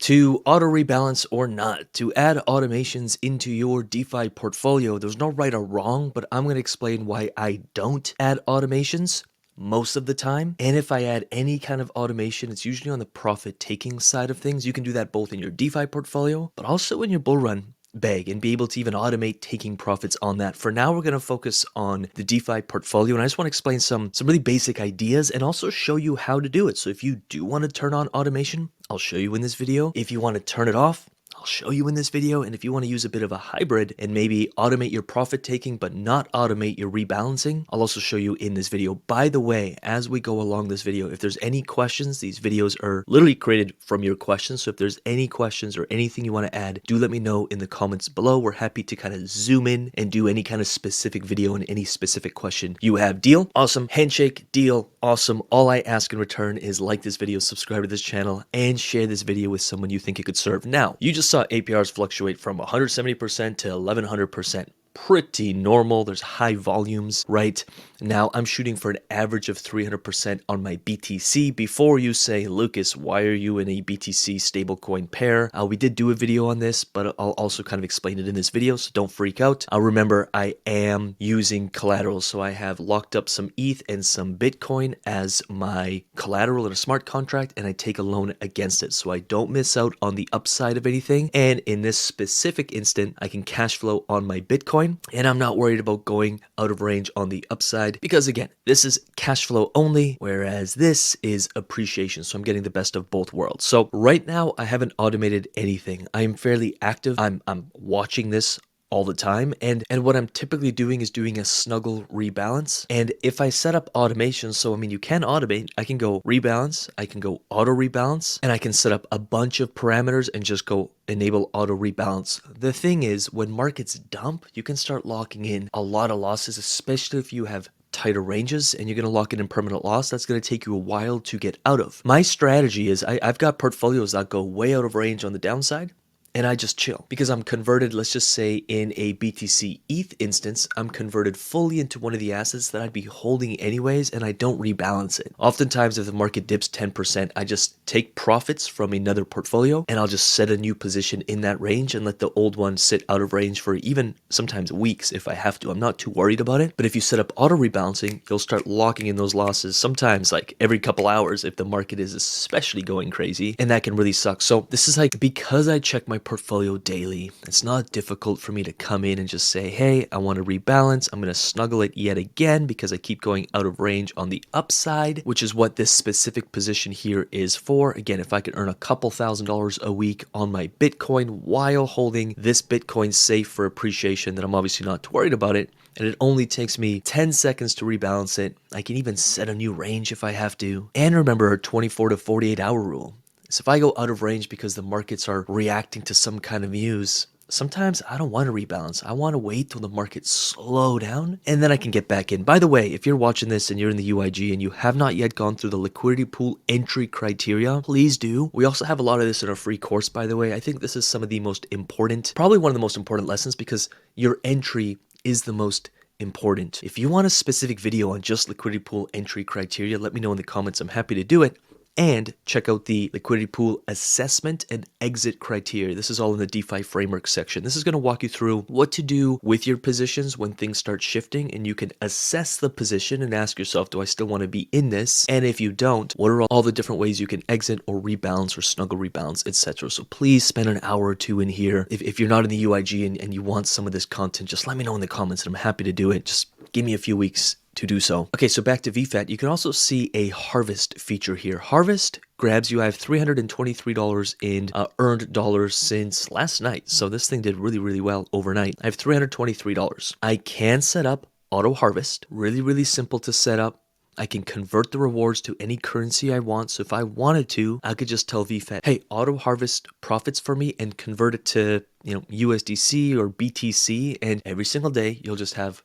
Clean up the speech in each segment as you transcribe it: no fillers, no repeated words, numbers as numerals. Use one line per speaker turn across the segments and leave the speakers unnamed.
To auto-rebalance or not, to add automations into your DeFi portfolio, there's no right or wrong, but I'm going to explain why I don't add automations most of the time. And if I add any kind of automation, it's usually on the profit-taking side of things. You can do that both in your DeFi portfolio, but also in your bull run bag and be able to even automate taking profits on that. For now, we're going to focus on the DeFi portfolio, and I just want to explain some really basic ideas and also show you how to do it. So if you do want to turn on automation, I'll show you in this video. If you want to turn it off, I'll show you in this video. And if you want to use a bit of a hybrid and maybe automate your profit taking but not automate your rebalancing, I'll also show you in this video. By the way, as we go along this video, if there's any questions, these videos are literally created from your questions. So if there's any questions or anything you want to add, do let me know in the comments below. We're happy to kind of zoom in and do any kind of specific video on any specific question you have. Deal? Awesome. Handshake? Deal? Awesome. All I ask in return is like this video, subscribe to this channel, and share this video with someone you think it could serve. Now, you just saw APRs fluctuate from 170% to 1100%. Pretty normal. There's high volumes, right? Now I'm shooting for an average of 300% on my BTC. Before you say, Lucas, why are you in a BTC stablecoin pair? We did do a video on this, but I'll also kind of explain it in this video, so don't freak out. Remember, I am using collateral, so I have locked up some ETH and some Bitcoin as my collateral in a smart contract, and I take a loan against it, so I don't miss out on the upside of anything. And in this specific instant, I can cash flow on my Bitcoin, and I'm not worried about going out of range on the upside because, again, this is cash flow only, whereas this is appreciation. So I'm getting the best of both worlds. So right now, I haven't automated anything. I am fairly active. I'm watching this all the time, and what I'm typically doing is doing a snuggle rebalance. And if I set up automation, so I mean, you can automate, I can go rebalance, I can go auto rebalance, and I can set up a bunch of parameters and just go enable auto rebalance. The thing is, when markets dump, you can start locking in a lot of losses, especially if you have tighter ranges and you're going to lock it in permanent loss. That's going to take you a while to get out of. My strategy is I've got portfolios that go way out of range on the downside, and I just chill because I'm converted. Let's just say in a BTC ETH instance, I'm converted fully into one of the assets that I'd be holding anyways, and I don't rebalance it. Oftentimes, if the market dips 10%, I just take profits from another portfolio and I'll just set a new position in that range and let the old one sit out of range for even sometimes weeks if I have to. I'm not too worried about it. But if you set up auto rebalancing, you'll start locking in those losses sometimes like every couple hours if the market is especially going crazy, and that can really suck. So this is like, because I check my portfolio daily, it's not difficult for me to come in and just say, hey, I want to rebalance. I'm going to snuggle it yet again because I keep going out of range on the upside, which is what this specific position here is for. Again, if I could earn a couple $1,000s a week on my Bitcoin while holding this Bitcoin safe for appreciation, then I'm obviously not too worried about it. And it only takes me 10 seconds to rebalance it. I can even set a new range if I have to. And remember our 24 to 48 hour rule. So if I go out of range because the markets are reacting to some kind of news, sometimes I don't want to rebalance. I want to wait till the markets slow down and then I can get back in. By the way, if you're watching this and you're in the UIG and you have not yet gone through the liquidity pool entry criteria, please do. We also have a lot of this in our free course, by the way. I think this is some of the most important, probably one of the most important lessons, because your entry is the most important. If you want a specific video on just liquidity pool entry criteria, let me know in the comments. I'm happy to do it. And check out the liquidity pool assessment and exit criteria. This is all in the DeFi framework section. This is going to walk you through what to do with your positions when things start shifting, and you can assess the position and ask yourself, do I still want to be in this? And if you don't, what are all the different ways you can exit or rebalance or snuggle rebalance, etc. So please spend an hour or two in here. If you're not in the UIG and you want some of this content, just let me know in the comments and I'm happy to do it. Just give me a few weeks to do so. Okay, so back to VFAT, you can also see a harvest feature here. Harvest grabs you. I have $323 in earned dollars since last night. So this thing did really, really well overnight. I have $323. I can set up auto harvest. Really, really simple to set up. I can convert the rewards to any currency I want. So if I wanted to, I could just tell VFAT, hey, auto harvest profits for me and convert it to, USDC or BTC. And every single day, you'll just have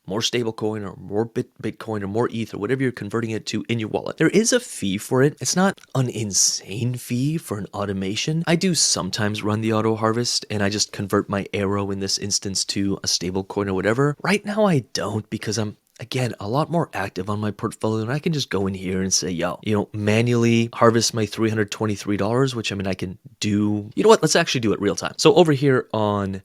more stablecoin or more Bitcoin or more ETH or whatever you're converting it to in your wallet. There is a fee for it. It's not an insane fee for an automation. I do sometimes run the auto harvest and I just convert my arrow in this instance to a stablecoin or whatever. Right now I don't, because again, a lot more active on my portfolio, and I can just go in here and say, yo, manually harvest my $323, which I mean, I can do, you know what, let's actually do it real time. So over here on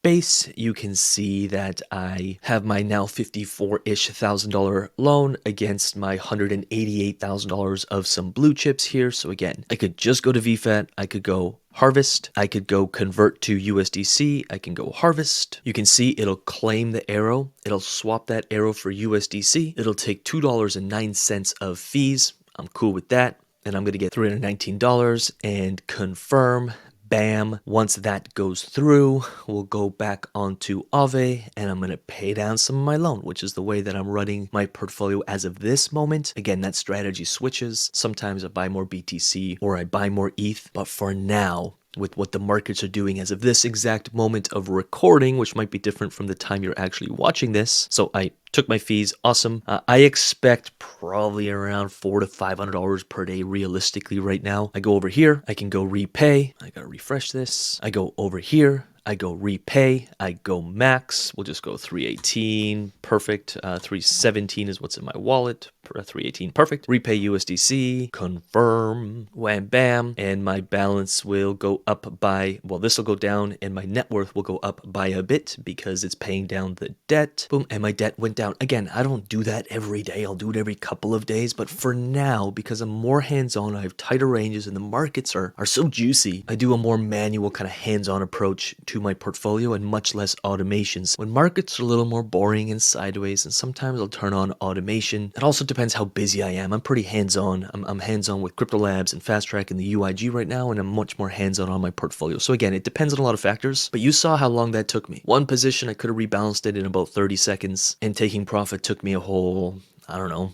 base, you can see that I have my now $54-ish thousand loan against my $188,000 of some blue chips here. So again, I could just go to VFAT, I could go harvest, I could go convert to USDC, I can go harvest. You can see it'll claim the arrow, it'll swap that arrow for USDC, it'll take $2.09 of fees. I'm cool with that, and I'm gonna get $319 and confirm. Bam. Once that goes through, we'll go back onto Aave and I'm going to pay down some of my loan, which is the way that I'm running my portfolio as of this moment. Again, that strategy switches. Sometimes I buy more BTC or I buy more ETH, but for now, with what the markets are doing as of this exact moment of recording, which might be different from the time you're actually watching this. So I took my fees. Awesome. I expect probably around $400 to $500 per day realistically right now. I go over here. I can go repay. I gotta refresh this. I go over here. I go repay, I go max, we'll just go 318, perfect, 317 is what's in my wallet, 318, perfect, repay USDC, confirm, wham bam, and my balance will go up by, well, this will go down, and my net worth will go up by a bit because it's paying down the debt, boom, and my debt went down. Again, I don't do that every day, I'll do it every couple of days, but for now, because I'm more hands-on, I have tighter ranges, and the markets are so juicy, I do a more manual kind of hands-on approach to my portfolio and much less automations. When markets are a little more boring and sideways, and sometimes I'll turn on automation. It also depends how busy I am. I'm pretty hands-on. I'm hands-on with Cryptolabs and Fast Track and the UIG right now, and I'm much more hands-on on my portfolio. So again, it depends on a lot of factors, but you saw how long that took me. One position, I could have rebalanced it in about 30 seconds, and taking profit took me a whole, I don't know,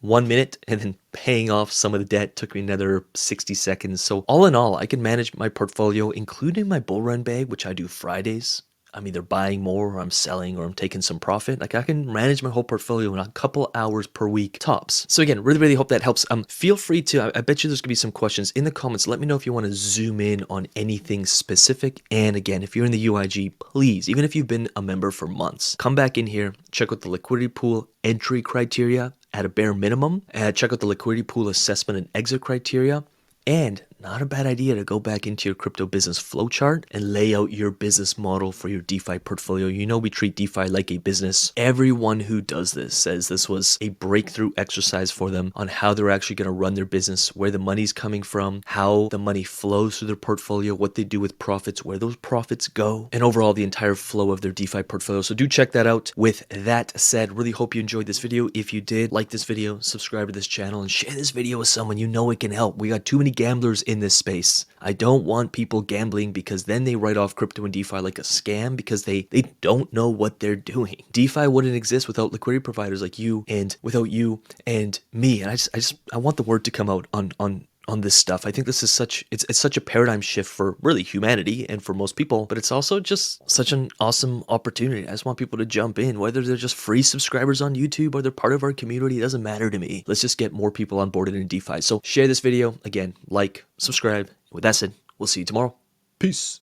1 minute, and then paying off some of the debt took me another 60 seconds. So all in all, I can manage my portfolio, including my bull run bag, which I do Fridays. I'm either buying more or I'm selling or I'm taking some profit. Like I can manage my whole portfolio in a couple hours per week tops. So again, really hope that helps. Feel free to, I bet you there's gonna be some questions in the comments. Let me know if you want to zoom in on anything specific. And again, if you're in the UIG, please, even if you've been a member for months, come back in here, check out the liquidity pool entry criteria at a bare minimum, and check out the liquidity pool assessment and exit criteria. And not a bad idea to go back into your crypto business flowchart and lay out your business model for your DeFi portfolio. You know, we treat DeFi like a business. Everyone who does this says this was a breakthrough exercise for them on how they're actually going to run their business, where the money's coming from, how the money flows through their portfolio, what they do with profits, where those profits go, and overall the entire flow of their DeFi portfolio. So do check that out. With that said, really hope you enjoyed this video. If you did, like this video, subscribe to this channel, and share this video with someone you know it can help. We got too many gamblers in this space. I don't want people gambling because then they write off crypto and DeFi like a scam because they don't know what they're doing. DeFi wouldn't exist without liquidity providers like you and without you and me. And I want the word to come out on this stuff. I think this is it's such a paradigm shift for really humanity and for most people, but it's also just such an awesome opportunity. I just want people to jump in, whether they're just free subscribers on YouTube or they're part of our community. It doesn't matter to me. Let's just get more people onboarded in DeFi. So share this video. Again, like, subscribe. With that said, we'll see you tomorrow. Peace.